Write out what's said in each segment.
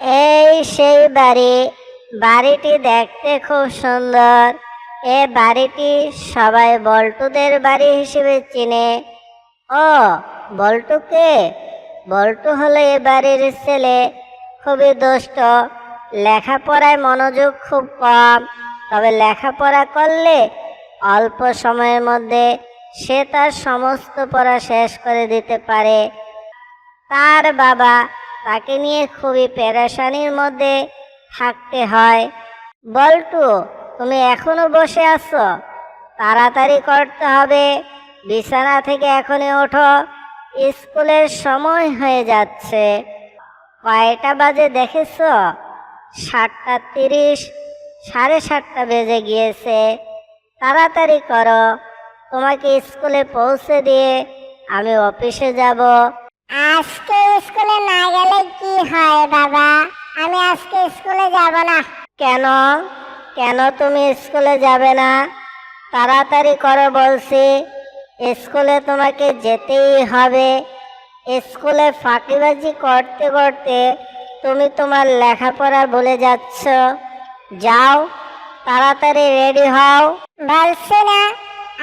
এই সেই বাড়ি। বাড়িটি দেখতে খুব সুন্দর। এ বাড়িটি সবাই বল্টুদের বাড়ি হিসেবে চিনে। ও, বল্টু কে? বল্টু হলো এ বাড়ির ছেলে। খুবই দুষ্ট, লেখাপড়ায় মনোযোগ খুব কম। তবে লেখাপড়া করলে অল্প সময়ের মধ্যে সে তার সমস্ত পড়া শেষ করে দিতে পারে। তার বাবা তাকে নিয়ে খুবই পেরেশানির মধ্যে থাকতে হয়। বল্টু, তুমি এখনো বসে আছো? তাড়াতাড়ি করতে হবে। বিছানা থেকে এখনই ওঠো, স্কুলের সময় হয়ে যাচ্ছে। কয়টা বাজে দেখেছো? 7:30, 7:30 বেজে গিয়েছে। তাড়াতাড়ি করো, তোমাকে স্কুলে পৌঁছে দিয়ে আমি অফিসে যাব। আজকে স্কুলে না গেলে কি হয় বাবা? আমি আজকে স্কুলে যাব না। কেন? কেন তুমি স্কুলে যাবে না? তাড়াতাড়ি করো বলছি। স্কুলে তোমাকে যেতেই হবে। স্কুলে ফাঁকিবাজি করতে করতে তুমি তোমার লেখাপড়া ভুলে যাচ্ছ। যাও, তাড়াতাড়ি রেডি হও। বলছি না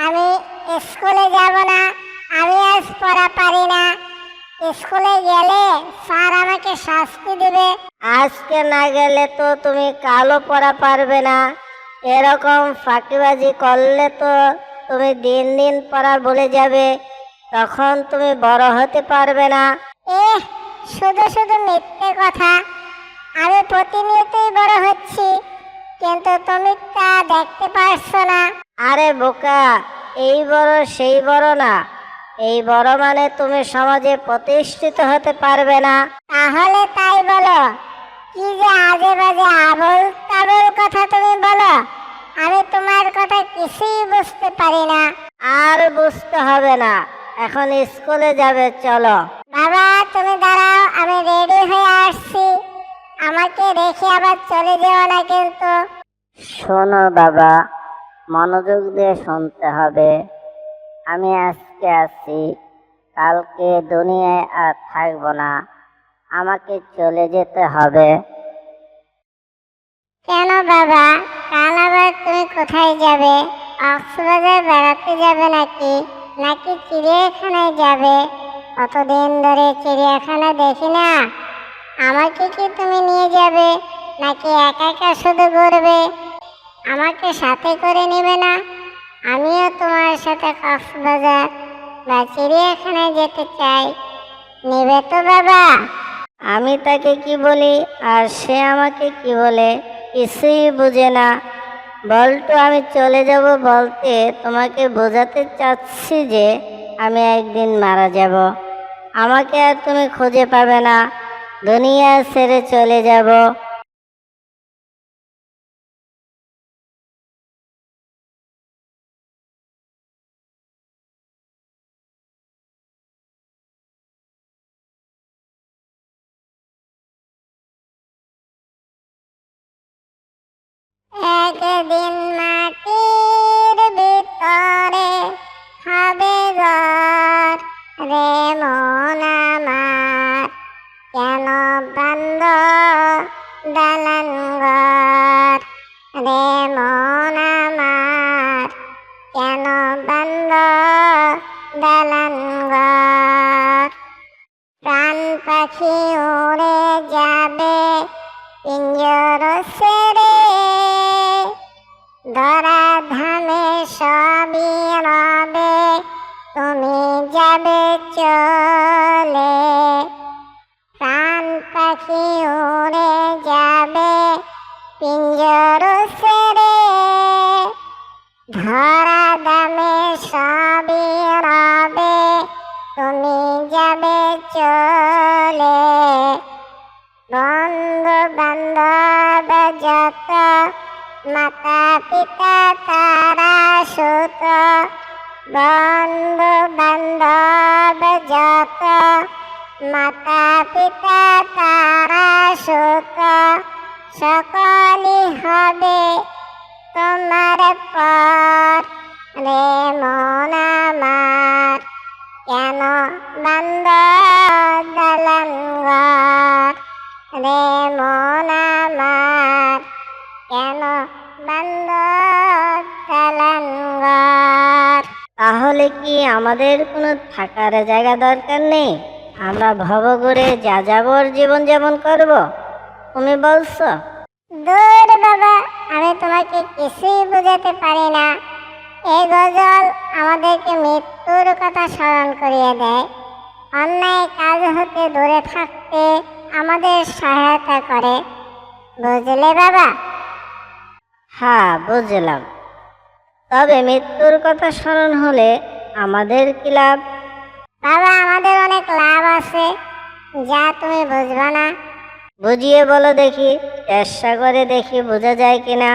আমি স্কুলে যাব না। আমি আজ পড়া পারি না। স্কুলে গেলে স্যার আমাকে শাস্তি দেবে। আজকে না গেলে তো তুমি কালও পড়া পারবে না। এরকম ফাঁকিবাজি করলে তো তুমি দিন দিন পড়া ভুলে যাবে। তখন তুমি বড় হতে পারবে না। শুধু শুধু মিথ্যে কথা। আমি প্রতিনিয়তই বড় হচ্ছি, কিন্তু তুমি তা দেখতে পারছো না। আরে বোকা, এই বড় সেই বড় না। এই বড় মানে তুমি সমাজে প্রতিষ্ঠিত হতে পারবে না। তাহলে তাই বলো। কি যে আজে বাজে আবোল তাবোল কথা তুমি বলো। আমি তোমার কথা কিছুই বুঝতে পারি না। আর বুঝতে হবে না, এখন স্কুলে যাবে, চলো। বাবা তুমি দাঁড়াও, আমি রেডি হয়ে আসছি। আমাকে রেখে আবার চলে যেও না কিন্তু। শোনো বাবা, মনোযোগ দিয়ে শুনতে হবে। আমি আজকে আছি, কালকে দুনিয়ায় আর থাকবো না। আমাকে চলে যেতে হবে। কেন বাবা? কাল আবার তুমি কোথায় যাবে? কক্সবাজার বেড়াতে যাবে নাকি? নাকি চিড়িয়াখানায় যাবে? কতদিন ধরে চিড়িয়াখানা দেখি না। আমাকে কি তুমি নিয়ে যাবে, নাকি একা একা শুধু ঘুরবে? আমাকে সাথে করে নেবে না? আমিও তোমার সাথে কক্সবাজার বা চিড়িয়াখানায় যেতে চাই। নেবে তো বাবা? আমি তাকে কি বলি আর সে আমাকে কি বলে, কিছুই বুঝে না। বল্টু, আমি চলে যাব বলতে তোমাকে বোঝাতে চাচ্ছি যে আমি একদিন মারা যাব। আমাকে আর তুমি খুঁজে পাবে না, দুনিয়া ছেড়ে চলে যাব। একদিন মাটির ভিতরে হবে ঘর রে মন আমার, কেন বান্ধ দালান ঘর রে মন আমার, কেন বান্ধ দালান ঘর। প্রাণ পাখি উড়ে যাবে পিঞ্জর ছেড়ে, ধরা ধামে সবই রবে, তুমি যাবে চলে। প্রাণ পাখি উড়ে যাবে পিঞ্জর ছেড়ে, ধরা ধামে সবই রবে, তুমি যাবে চলে। বন্ধু বান্ধব যত, মাতা পিতা তারা সুত, বন্ধু বান্ধব যত, মাতা পিতা তারা সুত, সকলই হবে তোমার পর রে মন আমার, কেন বান্ধ দালান ঘর রে মন আমার কেন বন্ধ চালানঘর। তাহলে কি আমাদের কোনো থাকার জায়গা দরকার নেই? আমরা ভবঘুরে যাযাবর জীবন যাপন করব তুমি বলছো? দূর বাবা, আমি তোমাকে কিছুই বোঝাতে পারি না। এই গজল আমাদেরকে মৃত্যুর কথা স্মরণ করিয়ে দেয়। অন্যায় কাজ হতে দূরে থাকতে আমাদের সহায়তা করে। বুঝলে বাবা? হ্যাঁ, বুঝলাম। তবে মৃত্যুর কথা স্মরণ হলে আমাদের কি লাভ? বাবা, আমাদের অনেক লাভ আছে, যা তুমি বুঝবা না। বুঝিয়ে বলো দেখি, চেষ্টা করে দেখি বোঝা যায় কিনা।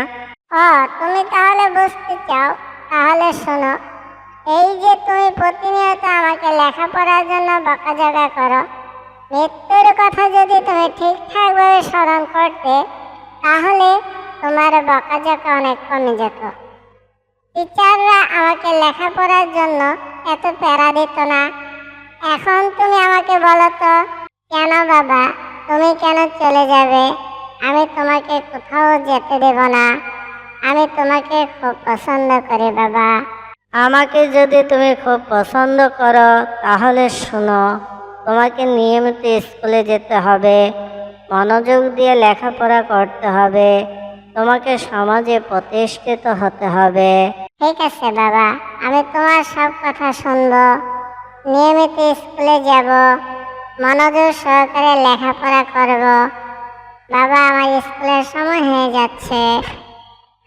ও, তুমি তাহলে বুঝতে চাও? তাহলে শোনো। এই যে তুমি প্রতিনিয়ত আমাকে লেখাপড়ার জন্য বকাঝকা করো, মৃত্যুর কথা যদি তুমি ঠিকঠাকভাবে স্মরণ করতে, তাহলে তোমার বকাঝকা অনেক কমে যেত। টিচাররা আমাকে লেখাপড়ার জন্য এত প্যারা দিত না। এখন তুমি আমাকে বলো তো, কেন বাবা তুমি কেন চলে যাবে? আমি তোমাকে কোথাও যেতে দেব না। আমি তোমাকে খুব পছন্দ করি বাবা। আমাকে যদি তুমি খুব পছন্দ করো তাহলে শোনো, তোমাকে নিয়মিত স্কুলে যেতে হবে, মনোযোগ দিয়ে লেখাপড়া করতে হবে, তোমাকে সমাজে প্রতিষ্ঠিত হতে হবে। ঠিক আছে বাবা, আমি তোমার সব কথা শুনবো। নিয়মিত স্কুলে যাব, মনোযোগ সহকারে লেখাপড়া করব। বাবা, আমার স্কুলের সময় হয়ে যাচ্ছে,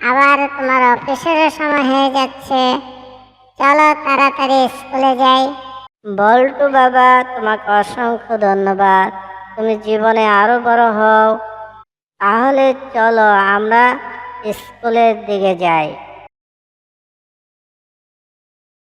আবার তোমার অফিসেরও সময় হয়ে যাচ্ছে। চলো তাড়াতাড়ি স্কুলে যাই। বল্টু বাবা, তোমাকে অসংখ্য ধন্যবাদ। তুমি জীবনে আরো বড় হও। তাহলে চলো আমরা স্কুলের দিকে যাই।